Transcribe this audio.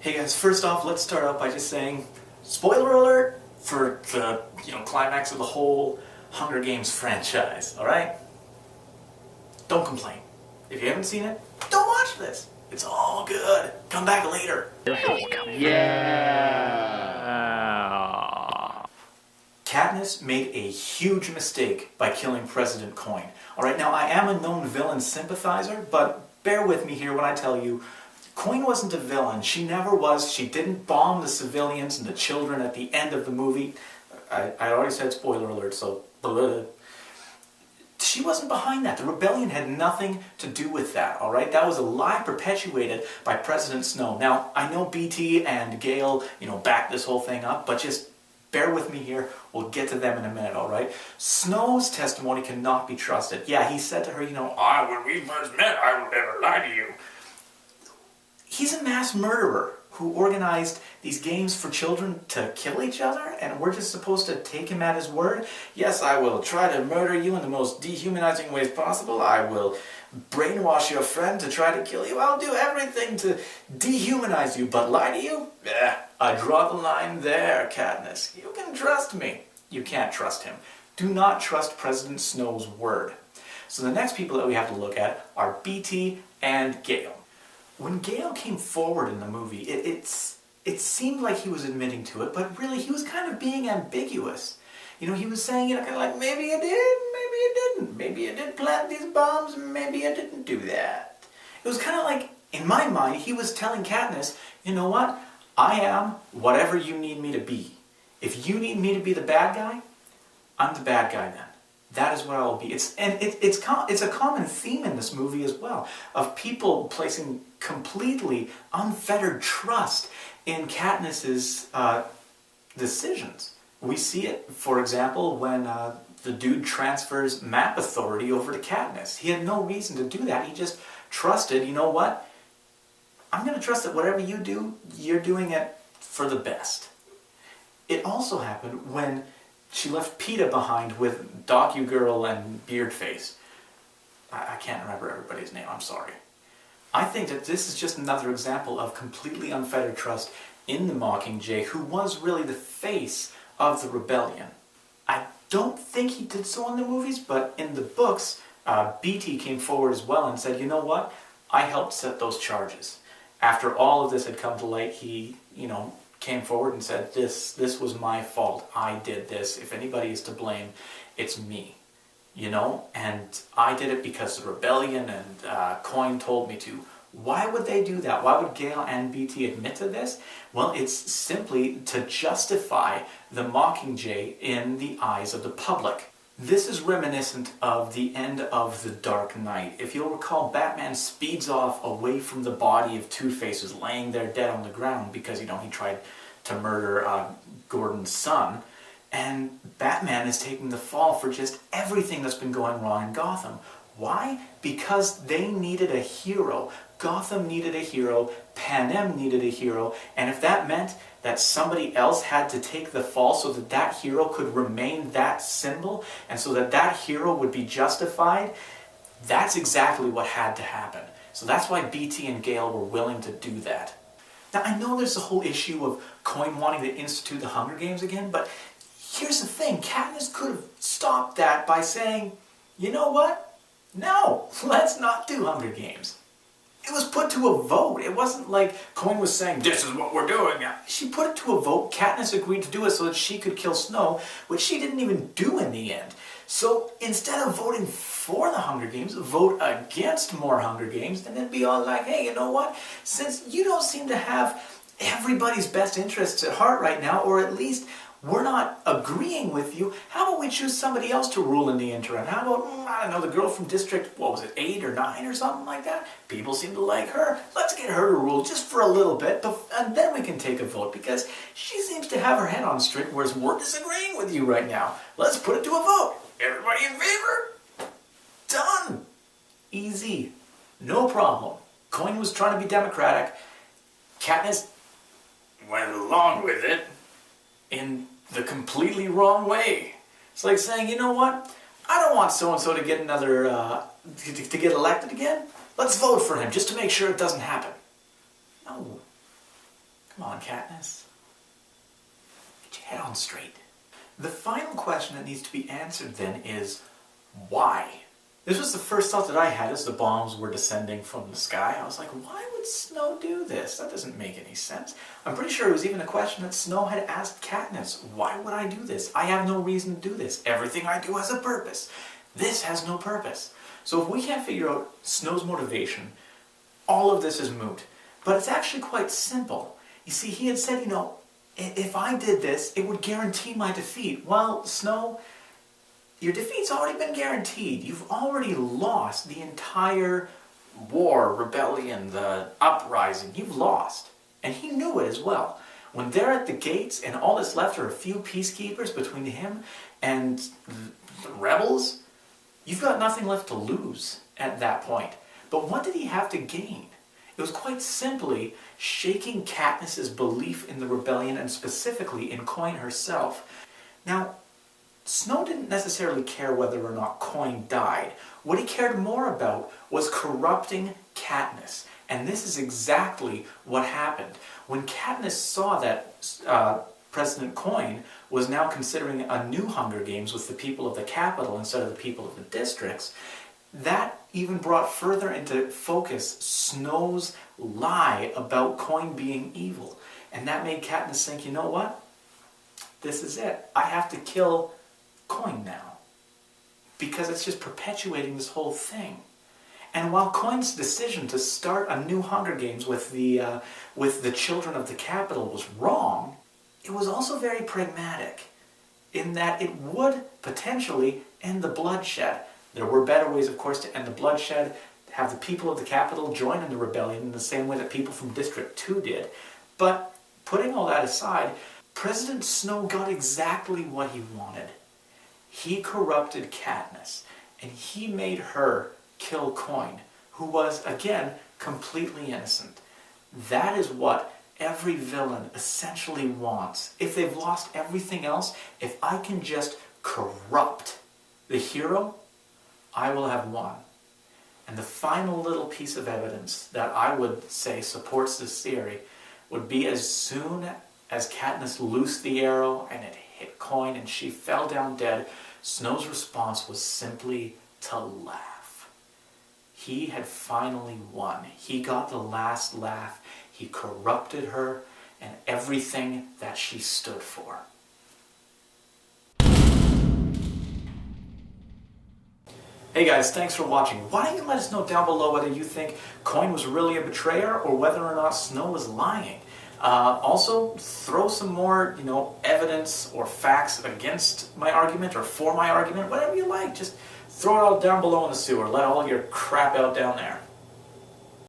Hey guys, first off, let's start out by just saying, spoiler alert for the climax of the whole Hunger Games franchise, alright? Don't complain. If you haven't seen it, don't watch this. It's all good. Come back later. Yeah. Katniss made a huge mistake by killing President Coin. Alright, now I am a known villain sympathizer, but bear with me here when I tell you, Coin wasn't a villain. She never was. She didn't bomb the civilians and the children at the end of the movie. I already said spoiler alert, so blah. She wasn't behind that. The rebellion had nothing to do with that, alright? That was a lie perpetuated by President Snow. Now, I know BT and Gale, backed this whole thing up, but just bear with me here. We'll get to them in a minute, alright? Snow's testimony cannot be trusted. Yeah, he said to her, when we first met, I would never lie to you. He's a mass murderer who organized these games for children to kill each other, and we're just supposed to take him at his word? Yes, I will try to murder you in the most dehumanizing ways possible. I will brainwash your friend to try to kill you. I'll do everything to dehumanize you, but lie to you? I draw the line there, Katniss. You can trust me. You can't trust him. Do not trust President Snow's word. So the next people that we have to look at are BT and Gale. When Gale came forward in the movie, it seemed like he was admitting to it, but really he was kind of being ambiguous. He was saying, kind of like, maybe you did, maybe you didn't. Maybe you did plant these bombs, maybe you didn't do that. It was kind of like, in my mind, he was telling Katniss, you know what? I am whatever you need me to be. If you need me to be the bad guy, I'm the bad guy then. That is what I will be. It's a common theme in this movie as well, of people placing completely unfettered trust in Katniss's decisions. We see it, for example, when the dude transfers map authority over to Katniss. He had no reason to do that. He just trusted, you know what? I'm going to trust that whatever you do, you're doing it for the best. It also happened when she left Peeta behind with Docu-Girl and Beardface. I can't remember everybody's name, I'm sorry. I think that this is just another example of completely unfettered trust in the Mockingjay, who was really the face of the rebellion. I don't think he did so in the movies, but in the books, BT came forward as well and said, you know what? I helped set those charges. After all of this had come to light, he, came forward and said, this was my fault. I did this. If anybody is to blame, it's me. And I did it because the rebellion and Coin told me to. Why would they do that? Why would Gale and BT admit to this? Well, it's simply to justify the Mockingjay in the eyes of the public. This is reminiscent of the end of The Dark Knight. If you'll recall, Batman speeds off away from the body of Two-Face, who's laying there dead on the ground because, he tried to murder Gordon's son. And Batman is taking the fall for just everything that's been going wrong in Gotham. Why? Because they needed a hero. Gotham needed a hero, Panem needed a hero, and if that meant that somebody else had to take the fall so that that hero could remain that symbol, and so that that hero would be justified, that's exactly what had to happen. So that's why BT and Gale were willing to do that. Now, I know there's the whole issue of Coin wanting to institute the Hunger Games again, but here's the thing, Katniss could have stopped that by saying, you know what? No, let's not do Hunger Games. It was put to a vote. It wasn't like Coin was saying, this is what we're doing. She put it to a vote. Katniss agreed to do it so that she could kill Snow, which she didn't even do in the end. So instead of voting for the Hunger Games, vote against more Hunger Games, and then be all like, hey, you know what? Since you don't seem to have everybody's best interests at heart right now, or at least we're not agreeing with you, how about we choose somebody else to rule in the interim? How about, I don't know, the girl from District, 8 or 9 or something like that? People seem to like her. Let's get her to rule just for a little bit, and then we can take a vote, because she seems to have her head on straight, whereas we're disagreeing with you right now. Let's put it to a vote. Everybody in favor? Done. Easy. No problem. Coin was trying to be democratic. Katniss went along with it in the completely wrong way. It's like saying, you know what? I don't want so-and-so to get another, to get elected again. Let's vote for him just to make sure it doesn't happen. No. Come on, Katniss. Get your head on straight. The final question that needs to be answered then is, why? This was the first thought that I had as the bombs were descending from the sky. I was like, why would Snow do this? That doesn't make any sense. I'm pretty sure it was even a question that Snow had asked Katniss. Why would I do this? I have no reason to do this. Everything I do has a purpose. This has no purpose. So if we can't figure out Snow's motivation, all of this is moot. But it's actually quite simple. You see, he had said, if I did this, it would guarantee my defeat. Well, Snow, your defeat's already been guaranteed. You've already lost the entire war, rebellion, the uprising. You've lost. And he knew it as well. When they're at the gates and all that's left are a few peacekeepers between him and the rebels, you've got nothing left to lose at that point. But what did he have to gain? It was quite simply shaking Katniss's belief in the rebellion and specifically in Coin herself. Now, Snow didn't necessarily care whether or not Coin died. What he cared more about was corrupting Katniss. And this is exactly what happened. When Katniss saw that President Coin was now considering a new Hunger Games with the people of the capital instead of the people of the districts, that even brought further into focus Snow's lie about Coin being evil. And that made Katniss think, you know what? This is it. I have to kill Coin now. Because it's just perpetuating this whole thing. And while Coin's decision to start a new Hunger Games with the children of the capital was wrong, it was also very pragmatic in that it would potentially end the bloodshed. There were better ways, of course, to end the bloodshed, have the people of the capital join in the rebellion in the same way that people from District 2 did. But putting all that aside, President Snow got exactly what he wanted. He corrupted Katniss, and he made her kill Coin, who was, again, completely innocent. That is what every villain essentially wants. If they've lost everything else, if I can just corrupt the hero, I will have won. And the final little piece of evidence that I would say supports this theory would be as soon as Katniss loosed the arrow and it hit Coin and she fell down dead, Snow's response was simply to laugh. He had finally won. He got the last laugh. He corrupted her and everything that she stood for. Hey guys, thanks for watching. Why don't you let us know down below whether you think Coin was really a betrayer or whether or not Snow was lying. Also, throw some more, evidence or facts against my argument or for my argument, whatever you like. Just throw it all down below in the sewer. Let all your crap out down there.